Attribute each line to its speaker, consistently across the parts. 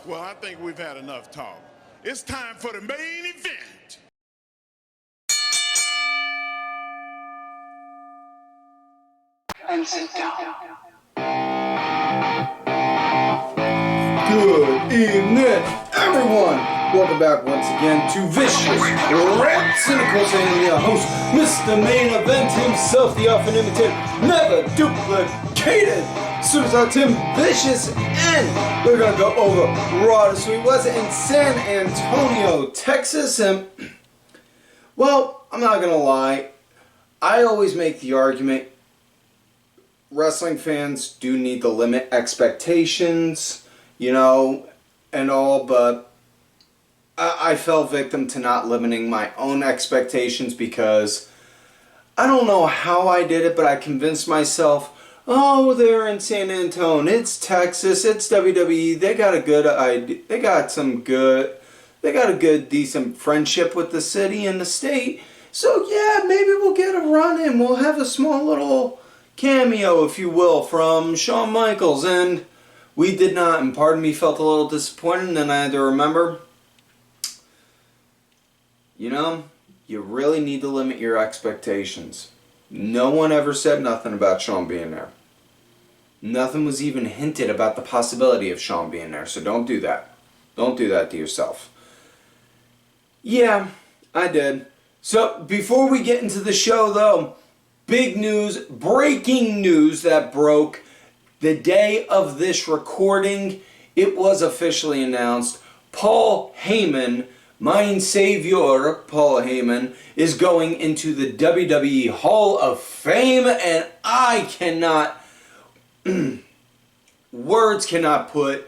Speaker 1: Well, I think we've had enough talk. It's time for the main event.
Speaker 2: And sit down.
Speaker 3: Good evening, everyone. Welcome back once again to Vicious Rant. Cynical saying your host, Mr. Main Event himself, the often imitated, never duplicated Superstar Tim Vicious, and we're gonna go over Raw this week. Was it in San Antonio, Texas? And well, I'm not gonna lie, I always make the argument wrestling fans do need to limit expectations, you know, and all, but I fell victim to not limiting my own expectations because I don't know how I did it, but I convinced myself, oh, they're in San Antonio, it's Texas, it's WWE, they got a good idea, they got a good, decent friendship with the city and the state, so yeah, maybe we'll get a run in, we'll have a small little cameo, if you will, from Shawn Michaels, and we did not, and part of me felt a little disappointed, and then I had to remember, you know, you really need to limit your expectations. No one ever said nothing about Shawn being there. Nothing was even hinted about the possibility of Shawn being there, so don't do that. Don't do that to yourself. Yeah, I did. So, before we get into the show, though, big news, breaking news that broke the day of this recording. It was officially announced. Paul Heyman, mein Savior Paul Heyman, is going into the WWE Hall of Fame, and I cannot, words cannot put,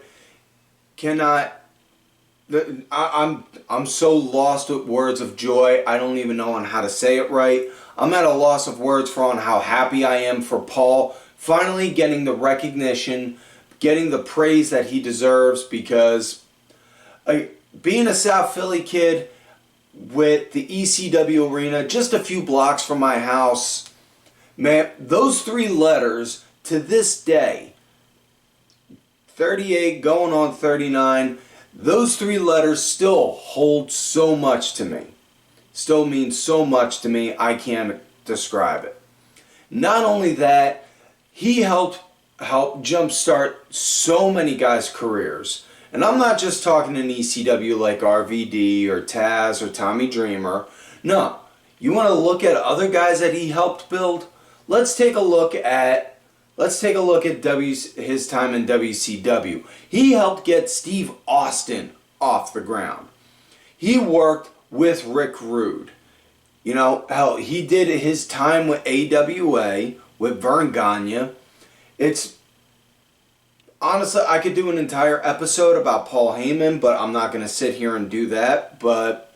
Speaker 3: I'm so lost with words of joy, I don't even know on how to say it right. I'm at a loss of words on how happy I am for Paul finally getting the recognition, getting the praise that he deserves, because being a South Philly kid with the ECW arena just a few blocks from my house, man, those three letters to this day, 38 going on 39, those three letters still hold so much to me. Still means so much to me, I can't describe it. Not only that, he helped jumpstart so many guys' careers. And I'm not just talking in ECW like RVD or Taz or Tommy Dreamer. No, you want to look at other guys that he helped build? Let's take a look at his time in WCW. He helped get Steve Austin off the ground. He worked with Rick Rude. You know, hell, he did his time with AWA, with Vern Gagne. It's, honestly, I could do an entire episode about Paul Heyman, but I'm not going to sit here and do that. But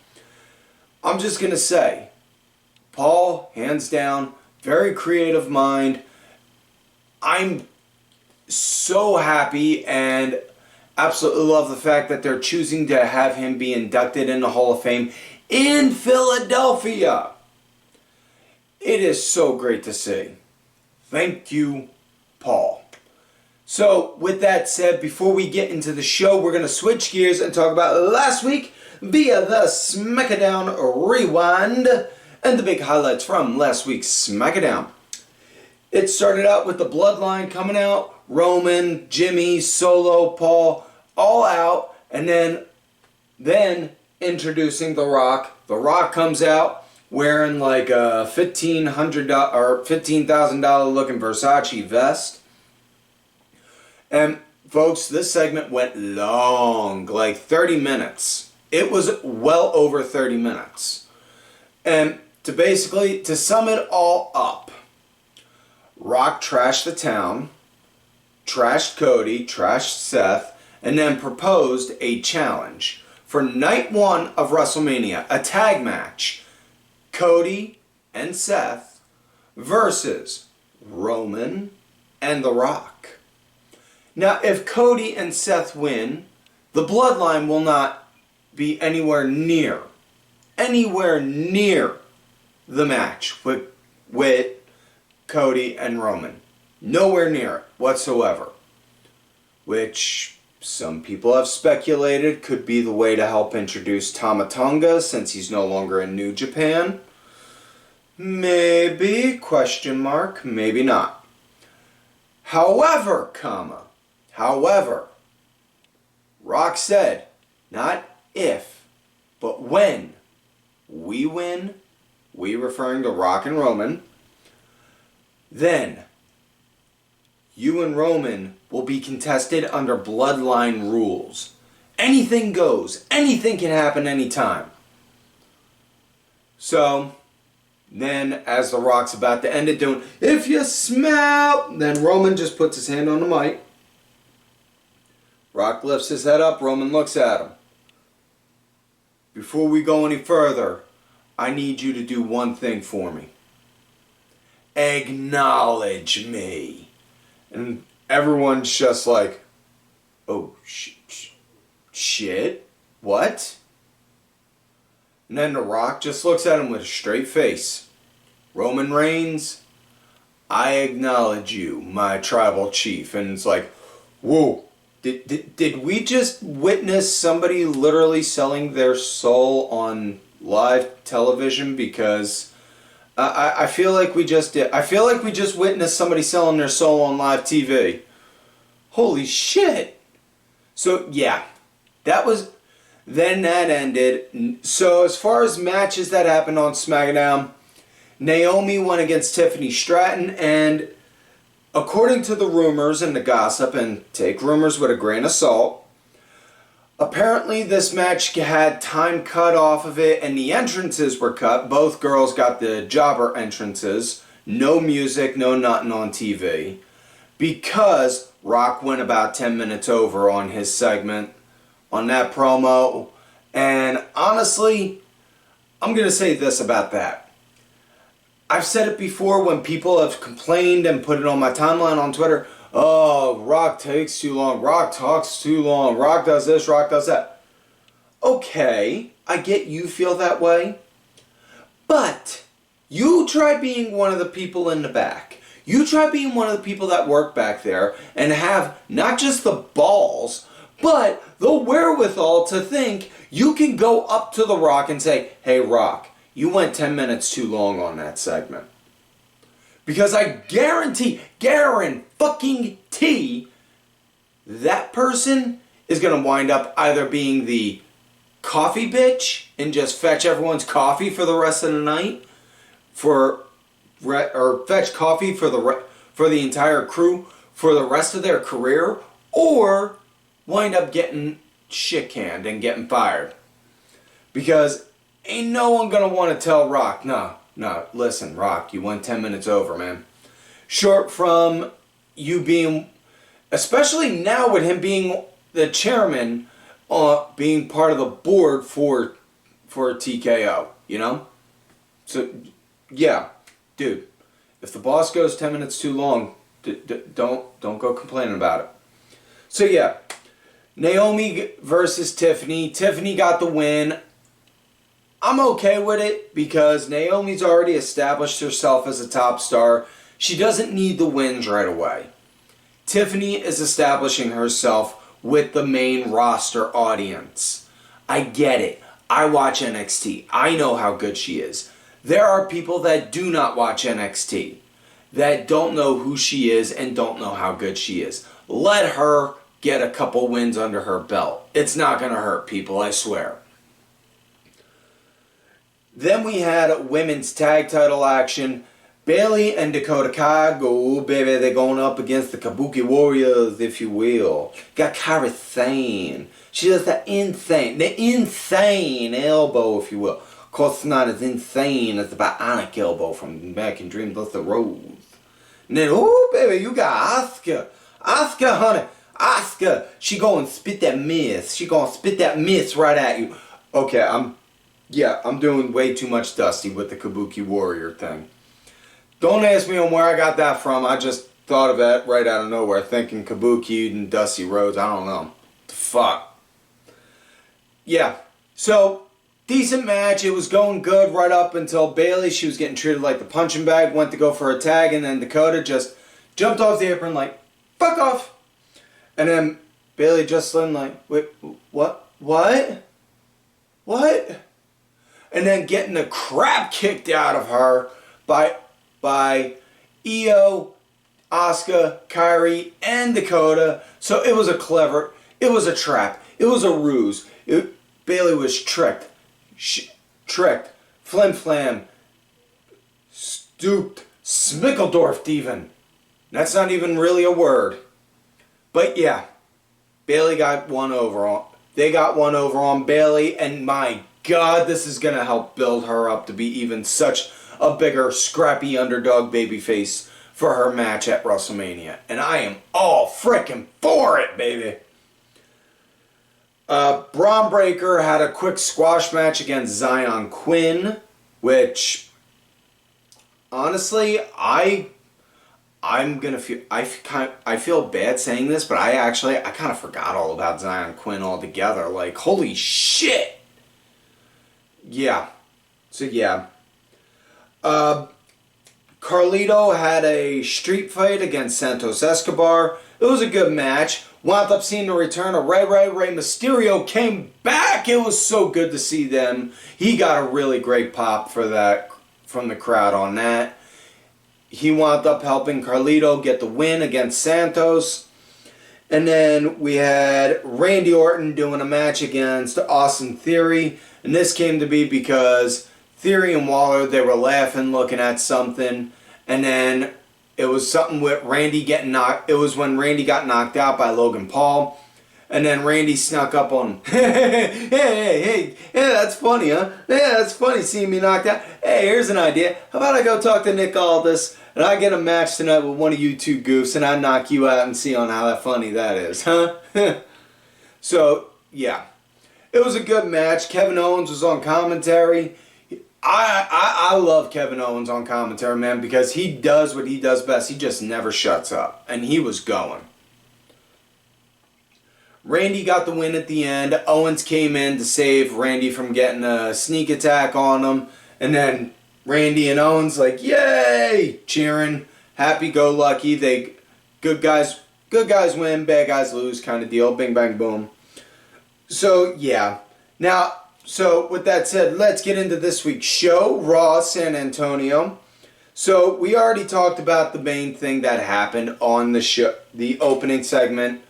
Speaker 3: I'm just going to say, Paul, hands down, very creative mind. I'm so happy and absolutely love the fact that they're choosing to have him be inducted in the Hall of Fame in Philadelphia. It is so great to see. Thank you, Paul. So, with that said, before we get into the show, we're going to switch gears and talk about last week via the SmackDown Rewind and the big highlights from last week's SmackDown. It started out with the Bloodline coming out, Roman, Jimmy, Solo, Paul, all out, and then introducing The Rock. The Rock comes out wearing like a $1,500 or $15,000 looking Versace vest. And folks, this segment went long, like 30 minutes. It was well over 30 minutes. And to sum it all up, Rock trashed the town, trashed Cody, trashed Seth, and then proposed a challenge for night one of WrestleMania, a tag match, Cody and Seth versus Roman and The Rock. Now, if Cody and Seth win, the Bloodline will not be anywhere near the match with Cody and Roman. Nowhere near it whatsoever. Which some people have speculated could be the way to help introduce Tama Tonga since he's no longer in New Japan. Maybe, question mark, maybe not. However, Rock said, not if, but when we win, we referring to Rock and Roman, then you and Roman will be contested under bloodline rules. Anything goes. Anything can happen anytime. So, then as The Rock's about to end it doing, if you smell, then Roman just puts his hand on the mic. Rock lifts his head up, Roman looks at him. Before we go any further, I need you to do one thing for me. Acknowledge me. And everyone's just like, oh, shit? What? And then The Rock just looks at him with a straight face. Roman Reigns, I acknowledge you, my tribal chief. And it's like, whoa, did we just witness somebody literally selling their soul on live television? Because I feel like we just did. I feel like we just witnessed somebody selling their soul on live TV. Holy shit. So, yeah. Then that ended. So, as far as matches that happened on SmackDown, Naomi went against Tiffany Stratton, and according to the rumors and the gossip, and take rumors with a grain of salt, apparently this match had time cut off of it and the entrances were cut. Both girls got the jobber entrances. No music, no nothing on TV. Because Rock went about 10 minutes over on his segment, on that promo. And honestly, I'm going to say this about that. I've said it before when people have complained and put it on my timeline on Twitter. Oh, Rock takes too long. Rock talks too long. Rock does this. Rock does that. Okay, I get you feel that way. But you try being one of the people in the back. You try being one of the people that work back there and have not just the balls, but the wherewithal to think you can go up to The Rock and say, hey, Rock, you went 10 minutes too long on that segment. Because I guarantee that person is going to wind up either being the coffee bitch and just fetch everyone's coffee for the rest of the night, or fetch coffee for the entire crew for the rest of their career, or wind up getting shit canned and getting fired. Because ain't no one going to want to tell Rock, no, listen, Rock, you went 10 minutes over, man. Short from you being, especially now with him being the chairman, being part of the board for TKO, you know? So, yeah, dude, if the boss goes 10 minutes too long, don't go complaining about it. So, yeah, Naomi versus Tiffany. Tiffany got the win. I'm okay with it because Naomi's already established herself as a top star. She doesn't need the wins right away. Tiffany is establishing herself with the main roster audience. I get it. I watch NXT. I know how good she is. There are people that do not watch NXT, that don't know who she is and don't know how good she is. Let her get a couple wins under her belt. It's not going to hurt people, I swear. Then we had women's tag title action. Bayley and Dakota Kai go, baby, they're going up against the Kabuki Warriors, if you will. Got Kairi Sane. She does the insane elbow, if you will. Of course, it's not as insane as the bionic elbow from American Dream of the Rose. And then, oh, baby, you got Asuka. Asuka, honey. Asuka. She gonna spit that mist. She gonna spit that mist right at you. Okay, I'm doing way too much Dusty with the Kabuki Warrior thing. Don't ask me on where I got that from. I just thought of that right out of nowhere, thinking Kabuki and Dusty Rhodes. I don't know. The fuck. Yeah. So, decent match. It was going good right up until Bayley. She was getting treated like the punching bag. Went to go for a tag, and then Dakota just jumped off the apron like, fuck off. And then Bailey just then like, wait, what? And then getting the crap kicked out of her by Io, Asuka, Kyrie, and Dakota. So it was a trap. It was a ruse. Bailey was tricked. Flim flam. Stooped. Smickledorfed even. That's not even really a word. But yeah, Bailey got one over on. They got one over on Bailey, and my God, this is gonna help build her up to be even such a bigger, scrappy underdog babyface for her match at WrestleMania. And I am all frickin' for it, baby. Braun Breaker had a quick squash match against Zion Quinn, which honestly, I'm gonna feel I feel bad saying this, but I kind of forgot all about Zion Quinn altogether. Like, holy shit! Yeah. So yeah. Carlito had a street fight against Santos Escobar. It was a good match. Wound up seeing the return of Rey Mysterio came back. It was so good to see them. He got a really great pop for that from the crowd on that. He wound up helping Carlito get the win against Santos. And then we had Randy Orton doing a match against Austin Theory. And this came to be because Theory and Waller, they were laughing, looking at something. And then it was something with Randy getting knocked. It was when Randy got knocked out by Logan Paul. And then Randy snuck up on him. Hey, that's funny, huh? Yeah, that's funny seeing me knocked out. Hey, here's an idea. How about I go talk to Nick Aldis and I get a match tonight with one of you two goofs and I knock you out and see on how that funny that is, huh? So, yeah. It was a good match. Kevin Owens was on commentary. I love Kevin Owens on commentary, man, because he does what he does best. He just never shuts up. And he was going. Randy got the win at the end. Owens came in to save Randy from getting a sneak attack on him. And then Randy and Owens like, yay! Cheering. Happy-go-lucky. Good guys win, bad guys lose kind of deal. Bing, bang, boom. So, yeah. Now, so with that said, let's get into this week's show, Raw San Antonio. So, we already talked about the main thing that happened on the show, the opening segment.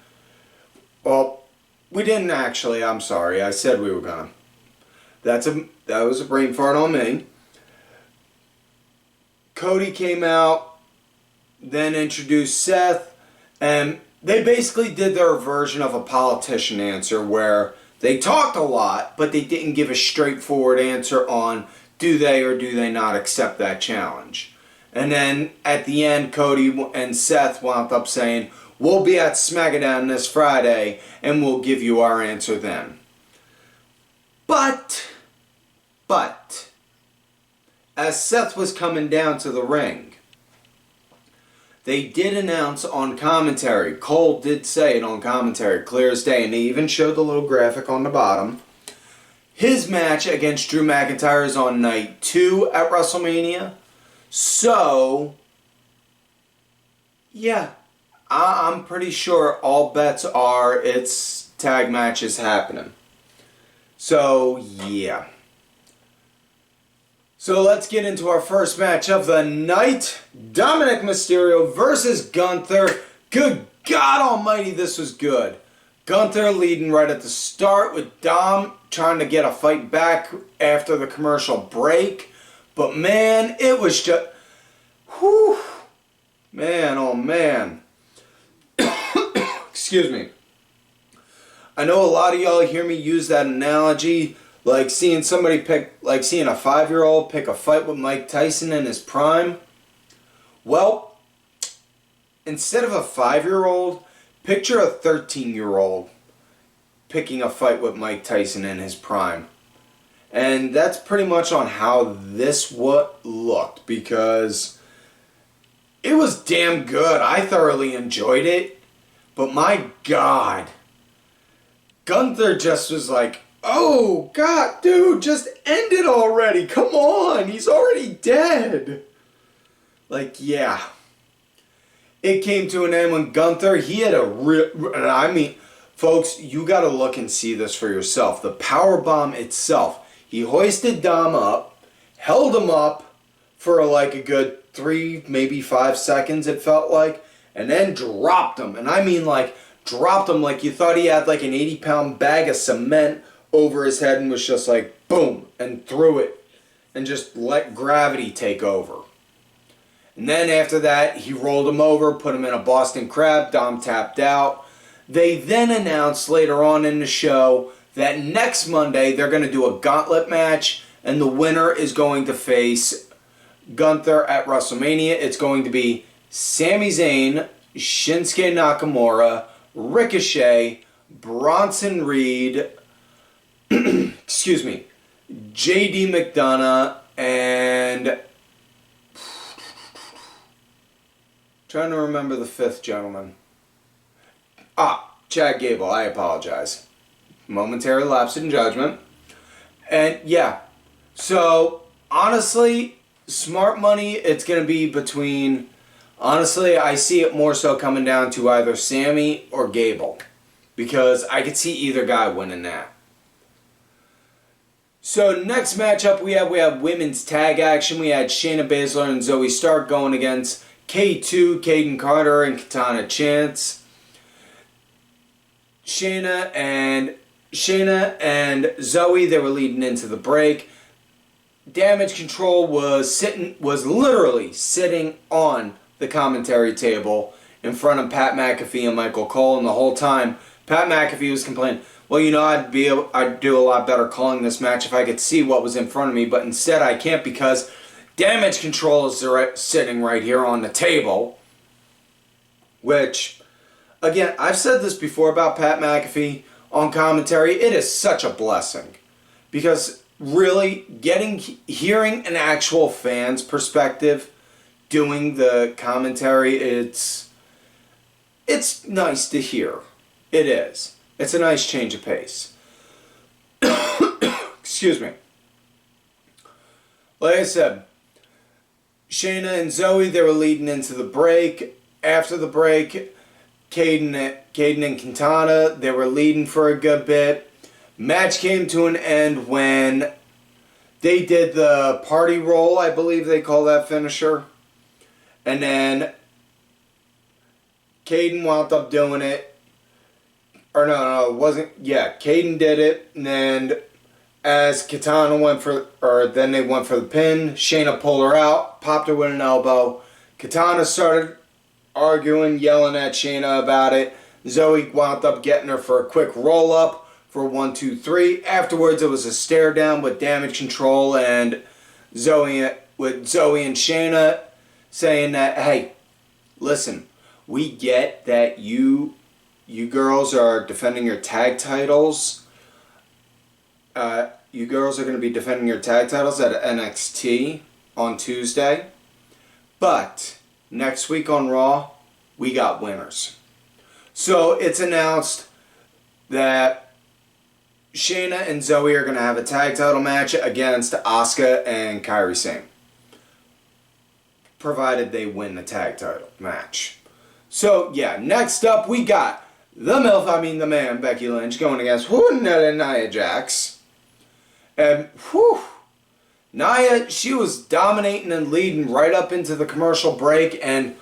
Speaker 3: Well, we didn't actually. I'm sorry. I said we were gonna. That was a brain fart on me. Cody came out, then introduced Seth, and they basically did their version of a politician answer where they talked a lot, but they didn't give a straightforward answer on do they or do they not accept that challenge. And then at the end, Cody and Seth wound up saying, we'll be at SmackDown this Friday, and we'll give you our answer then. But, as Seth was coming down to the ring, they did announce on commentary, Cole did say it on commentary, clear as day, and they even showed the little graphic on the bottom. His match against Drew McIntyre is on night 2 at WrestleMania. So, yeah. I'm pretty sure all bets are it's tag matches happening. So, yeah. So let's get into our first match of the night. Dominic Mysterio versus Gunther. Good God almighty, this was good. Gunther leading right at the start with Dom trying to get a fight back after the commercial break. But man, it was just... whew. Man, oh man. Excuse me. I know a lot of y'all hear me use that analogy, like seeing a 5-year-old pick a fight with Mike Tyson in his prime. Well, instead of a 5-year-old, picture a 13-year-old picking a fight with Mike Tyson in his prime. And that's pretty much on how this looked, because it was damn good. I thoroughly enjoyed it. But my God, Gunther just was like, oh God, dude, just end it already. Come on, he's already dead. Like, yeah. It came to an end when Gunther, he had Folks, you got to look and see this for yourself. The power bomb itself. He hoisted Dom up, held him up for like a good 3, maybe 5 seconds, it felt like, and then dropped him. And I mean like dropped him like you thought he had like an 80-pound bag of cement over his head and was just like boom, and threw it and just let gravity take over. And then after that, he rolled him over, put him in a Boston Crab. Dom tapped out. They then announced later on in the show that next Monday they're going to do a gauntlet match, and the winner is going to face Gunther at WrestleMania. It's going to be Sami Zayn, Shinsuke Nakamura, Ricochet, Bronson Reed, excuse me, JD McDonough, and trying to remember the fifth gentleman. Chad Gable, I apologize. Momentary lapse in judgment. And yeah, so honestly, smart money, it's going to be between, honestly, I see it more so coming down to either Sammy or Gable. Because I could see either guy winning that. So next matchup we have women's tag action. We had Shayna Baszler and Zoe Stark going against K2, Kaden Carter, and Katana Chance. Shayna and Zoe, they were leading into the break. Damage Control was literally sitting on the commentary table in front of Pat McAfee and Michael Cole, and the whole time Pat McAfee was complaining, well, you know, I'd do a lot better calling this match if I could see what was in front of me, but instead I can't because Damage Control is sitting right here on the table, which, again, I've said this before about Pat McAfee on commentary. It is such a blessing because really hearing an actual fan's perspective doing the commentary, it's nice to hear. It is. It's a nice change of pace. Excuse me. Like I said, Shayna and Zoe, they were leading into the break. After the break, Kaden and Quintana, they were leading for a good bit. Match came to an end when they did the party roll, I believe they call that finisher. And then Kaden wound up doing it. Or no, it wasn't. Yeah, Kaden did it. And then as Katana then they went for the pin. Shayna pulled her out, popped her with an elbow. Katana started arguing, yelling at Shayna about it. Zoe wound up getting her for a quick roll up for 1, 2, 3. Afterwards, it was a stare down with Damage Control and Zoe and Shayna saying that, hey, listen, we get that you girls are defending your tag titles. You girls are going to be defending your tag titles at NXT on Tuesday. But next week on Raw, we got winners. So it's announced that Shayna and Zoe are going to have a tag title match against Asuka and Kairi Sane, provided they win the tag title match. So yeah, next up we got the man, Becky Lynch, going against Nia Jax. And Nia, she was dominating and leading right up into the commercial break. And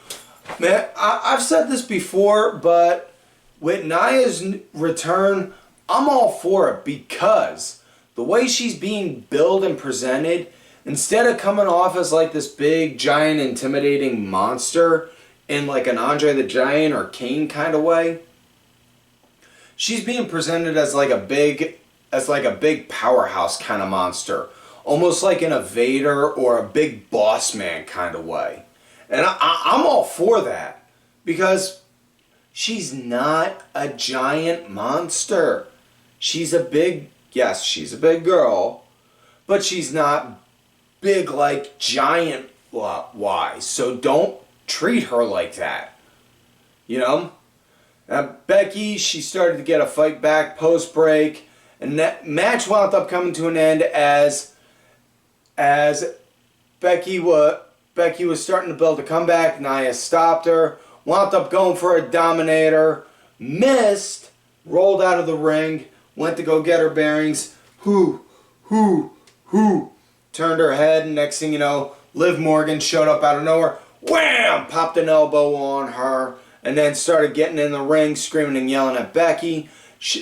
Speaker 3: man, I've said this before, but with Nia's return, I'm all for it because the way she's being billed and presented, instead of coming off as like this big, giant, intimidating monster in like an Andre the Giant or Kane kind of way, she's being presented as like a big powerhouse kind of monster. Almost like an Vader or a big boss man kind of way. And I'm all for that. Because she's not a giant monster. She's a big girl. But she's not big like giant wise. So don't treat her like that. You know? Now, Becky, she started to get a fight back post-break. And that match wound up coming to an end as Becky was starting to build a comeback. Nia stopped her. Wound up going for a Dominator. Missed. rolled out of the ring, went to go get her bearings. Whoo. Turned her head, and next thing you know, Liv Morgan showed up out of nowhere. Wham! Popped an elbow on her, and then started getting in the ring, screaming and yelling at Becky.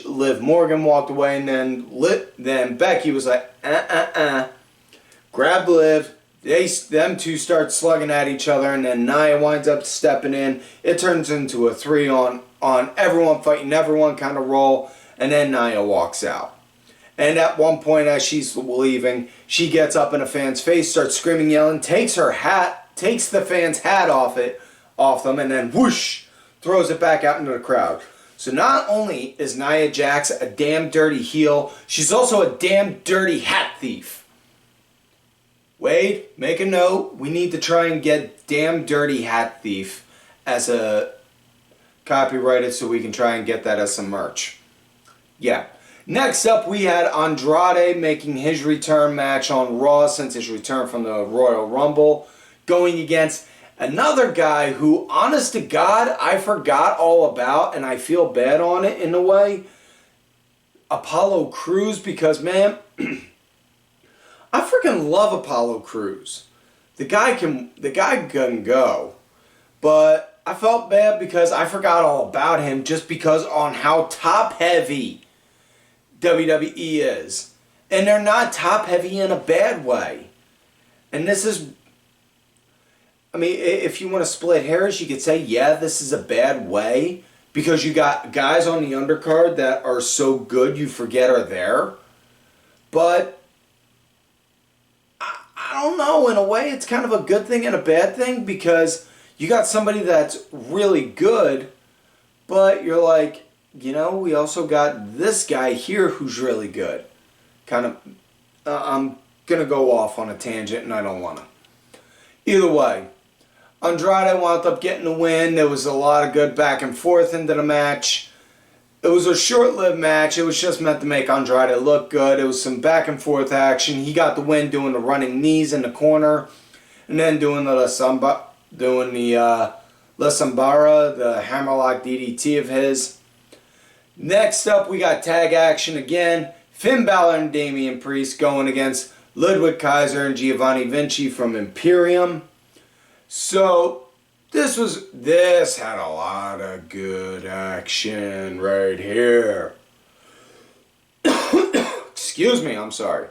Speaker 3: Liv Morgan walked away, and then Becky was like, grabbed Liv. Them two start slugging at each other, and then Nia winds up stepping in. It turns into a 3 on everyone fighting everyone kind of roll, and then Nia walks out. And at one point, as she's leaving, she gets up in a fan's face, starts screaming, yelling, takes the fan's hat off them, and then whoosh, throws it back out into the crowd. So not only is Nia Jax a damn dirty heel, she's also a damn dirty hat thief. Wade, make a note. We need to try and get damn dirty hat thief as a copyrighted so we can try and get that as some merch. Yeah. Next up, we had Andrade making his return match on Raw since his return from the Royal Rumble, going against another guy who, honest to God, I forgot all about, and I feel bad on it in a way. Apollo Crews, because, man, I freaking love Apollo Crews. The guy can go, but I felt bad because I forgot all about him just because on how top heavy WWE is. And they're not top heavy in a bad way. And this is, I mean, if you want to split hairs, you could say, yeah, this is a bad way. Because you got guys on the undercard that are so good you forget are there. But, I don't know, in a way it's kind of a good thing and a bad thing. Because you got somebody that's really good, but you're like, you know, we also got this guy here who's really good. Kind of, I'm going to go off on a tangent and I don't want to. Either way, Andrade wound up getting the win. There was a lot of good back and forth into the match. It was a short-lived match. It was just meant to make Andrade look good. It was some back and forth action. He got the win doing the running knees in the corner. And then doing the La Sombra, the hammerlock DDT of his. Next up, we got tag action again. Finn Balor and Damian Priest going against Ludwig Kaiser and Giovanni Vinci from Imperium. So, this had a lot of good action right here. Excuse me, I'm sorry.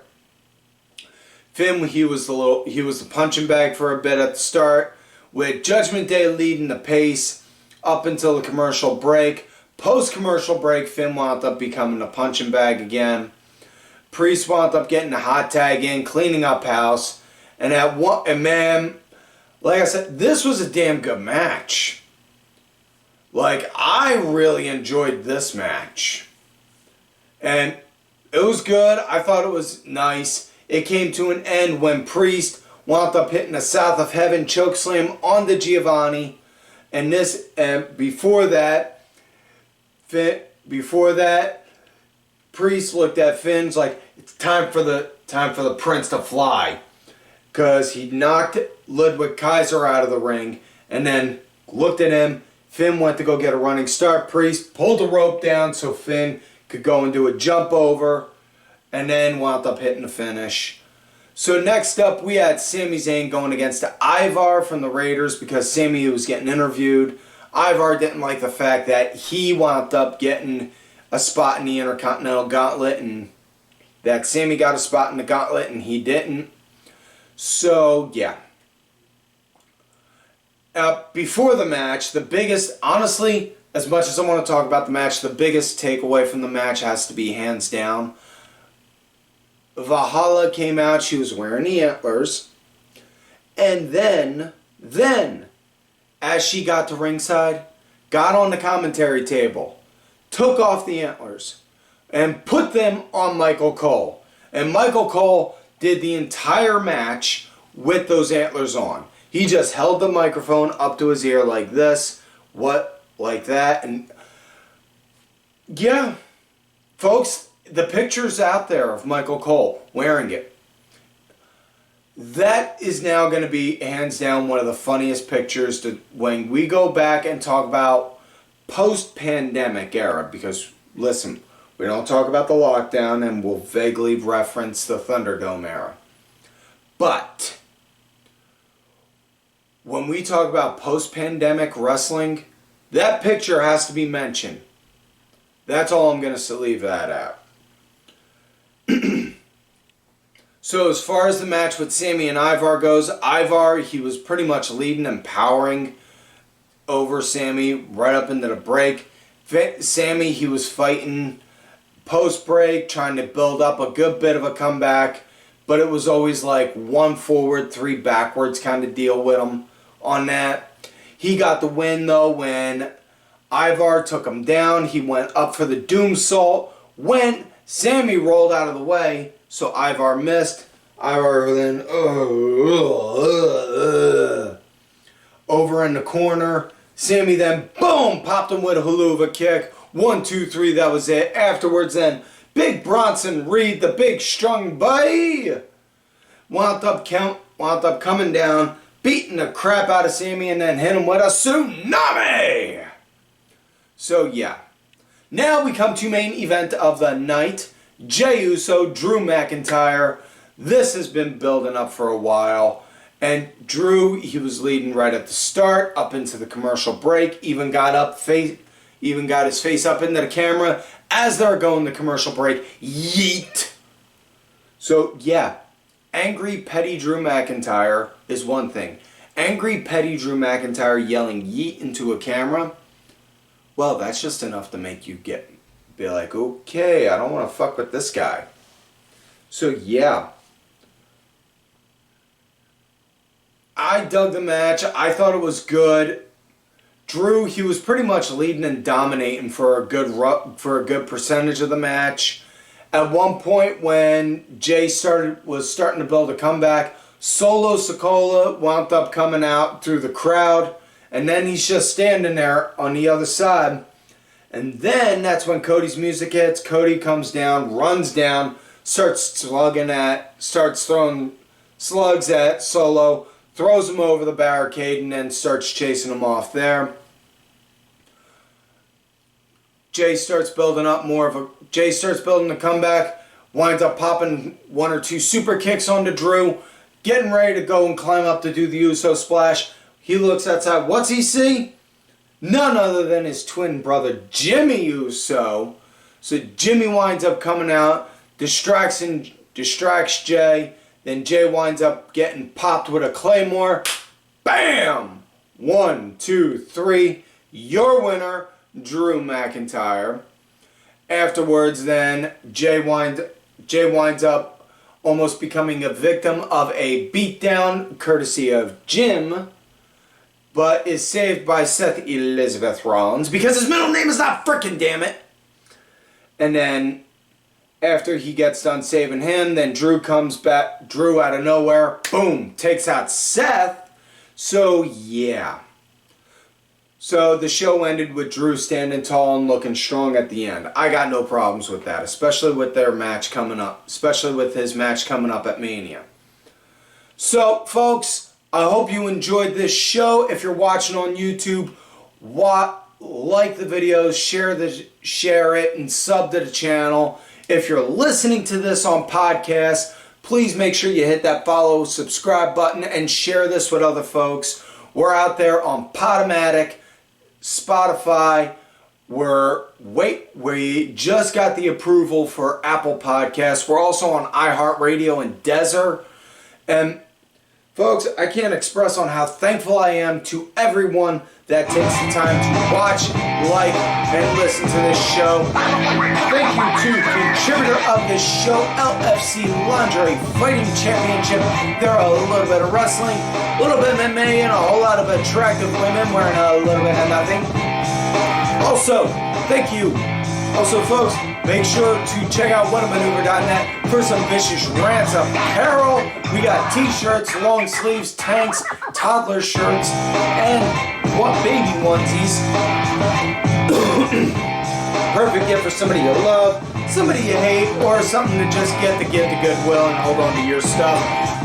Speaker 3: Finn, he was the punching bag for a bit at the start, with Judgment Day leading the pace up until the commercial break. Post-commercial break, Finn wound up becoming a punching bag again. Priest wound up getting a hot tag in, cleaning up house. And man, like I said, this was a damn good match. Like, I really enjoyed this match. And it was good. I thought it was nice. It came to an end when Priest wound up hitting a South of Heaven chokeslam on the Giovanni. And before that, Priest looked at Finn's like, it's time for the prince to fly, because he knocked Ludwig Kaiser out of the ring, and then looked at him. Finn went to go get a running start. Priest pulled the rope down so Finn could go and do a jump over, and then wound up hitting the finish. So next up, we had Sami Zayn going against Ivar from the Raiders, because Sami was getting interviewed. Ivar didn't like the fact that he wound up getting a spot in the Intercontinental Gauntlet, and that Sami got a spot in the Gauntlet and he didn't. So, yeah. Before the match, the biggest, honestly, as much as I want to talk about the match, the biggest takeaway from the match has to be hands down. Valhalla came out, she was wearing the antlers, and then, as she got to ringside, got on the commentary table, took off the antlers, and put them on Michael Cole. And Michael Cole did the entire match with those antlers on. He just held the microphone up to his ear like this, like that, and yeah, folks, the picture's out there of Michael Cole wearing it. That is now going to be, hands down, one of the funniest pictures when we go back and talk about post-pandemic era, because listen, we don't talk about the lockdown and we'll vaguely reference the Thunderdome era. But when we talk about post-pandemic wrestling, that picture has to be mentioned. That's all I'm going to leave that at. So as far as the match with Sammy and Ivar goes, Ivar, he was pretty much leading and powering over Sammy right up into the break. Sammy, he was fighting post-break, trying to build up a good bit of a comeback, but it was always like 1 forward, 3 backwards kind of deal with him on that. He got the win though when Ivar took him down. He went up for the Doomsault. When Sammy rolled out of the way, so Ivar missed. Ivar then over in the corner. Sammy then, boom, popped him with a haluva kick. 1, 2, 3, that was it. Afterwards then, Big Bronson Reed, the big strong boy, wound up coming down, beating the crap out of Sammy, and then hit him with a tsunami. So yeah. Now we come to main event of the night. Jey Uso, Drew McIntyre. This has been building up for a while. And Drew, he was leading right at the start, up into the commercial break, even got his face up into the camera as they're going to commercial break. Yeet! So yeah, angry petty Drew McIntyre is one thing. Angry petty Drew McIntyre yelling yeet into a camera, well, that's just enough to make you be like, okay, I don't want to fuck with this guy. So yeah, I dug the match. I thought it was good. Drew, he was pretty much leading and dominating for a good percentage of the match. At one point, when Jay was starting to build a comeback, Solo Sikoa wound up coming out through the crowd, and then he's just standing there on the other side. And then that's when Cody's music hits. Cody comes down, runs down, starts throwing slugs at Solo, throws him over the barricade, and then starts chasing him off there. Jay starts building the comeback, winds up popping 1 or 2 super kicks onto Drew, getting ready to go and climb up to do the Uso splash. He looks outside. What's he see? None other than his twin brother, Jimmy Uso. So Jimmy winds up coming out, distracts Jay. Then Jay winds up getting popped with a Claymore. Bam! 1, 2, 3. Your winner, Drew McIntyre. Afterwards, then Jay winds up almost becoming a victim of a beatdown courtesy of Jim, but is saved by Seth Elizabeth Rollins because his middle name is not frickin' damn it. And then after he gets done saving him, then Drew comes back. Drew out of nowhere, boom, takes out Seth. So yeah. So the show ended with Drew standing tall and looking strong at the end. I got no problems with that, especially with their match coming up, especially with his match coming up at Mania. So, folks, I hope you enjoyed this show. If you're watching on YouTube, like the videos, share it, and sub to the channel. If you're listening to this on podcast, please make sure you hit that follow, subscribe button, and share this with other folks. We're out there on Podomatic, Spotify. We just got the approval for Apple Podcasts. We're also on iHeartRadio and Deezer. And folks, I can't express on how thankful I am to everyone that takes the time to watch, like, and listen to this show. Thank you to contributor of this show, LFC Lingerie Fighting Championship. There are a little bit of wrestling, a little bit of MMA, and a whole lot of attractive women wearing a little bit of nothing. Also, thank you. Also, folks, make sure to check out whatamaneuver.net for some vicious rants apparel. We got t-shirts, long sleeves, tanks, toddler shirts, and baby onesies. Perfect gift for somebody you love, somebody you hate, or something to just get to give to goodwill and hold on to your stuff.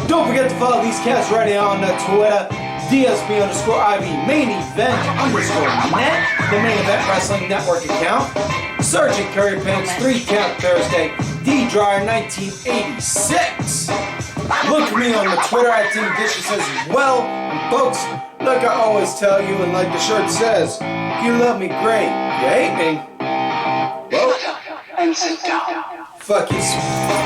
Speaker 3: Don't forget to follow these cats right on Twitter. DSB_IV main event _net, the main event wrestling network account. Sergeant Curry Pants 3 Count Thursday, D Dryer 1986. Look for me on the Twitter at Team Vicious as well. And folks, like I always tell you and like the shirt says, if you love me, great. If you hate me, well,
Speaker 2: And sit down.
Speaker 3: fuck you.